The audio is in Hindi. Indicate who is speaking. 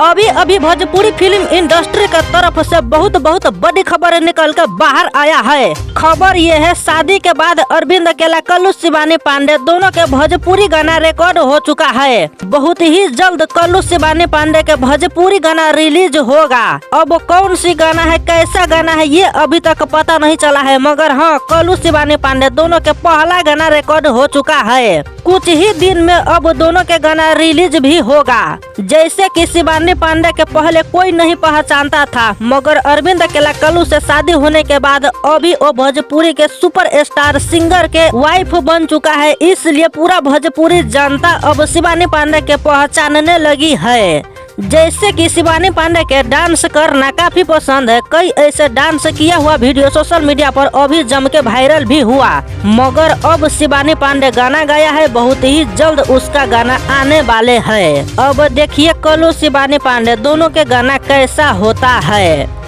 Speaker 1: अभी अभी भोजपुरी फिल्म इंडस्ट्री की तरफ से बहुत बड़ी खबर निकल कर बाहर आया है। खबर ये है, शादी के बाद अरविंद अकेला, कल्लू शिवानी पांडे दोनों के भोजपुरी गाना रिकॉर्ड हो चुका है। बहुत ही जल्द कल्लू शिवानी पांडे के भोजपुरी गाना रिलीज होगा। अब कौन सी गाना है, कैसा गाना है, ये अभी तक पता नहीं चला है, मगर हाँ, कल्लू शिवानी पांडे दोनों के पहला गाना रिकॉर्ड हो चुका है। कुछ ही दिन में अब दोनों के गाना रिलीज भी होगा। जैसे कि शिवानी पांडे के पहले कोई नहीं पहचानता था, मगर अरविंद अकेला कल्लू से शादी होने के बाद अभी वो भोजपुरी के सुपरस्टार सिंगर के वाइफ बन चुका है। इसलिए पूरा भोजपुरी जनता अब शिवानी पांडे के पहचानने लगी है। जैसे कि शिवानी पांडे के डांस करना काफी पसंद है। कई ऐसे डांस किया हुआ वीडियो सोशल मीडिया पर अभी जम के वायरल भी हुआ। मगर अब शिवानी पांडे गाना गाया है, बहुत ही जल्द उसका गाना आने वाले है। अब देखिए कल्लू शिवानी पांडे दोनों के गाना कैसा होता है।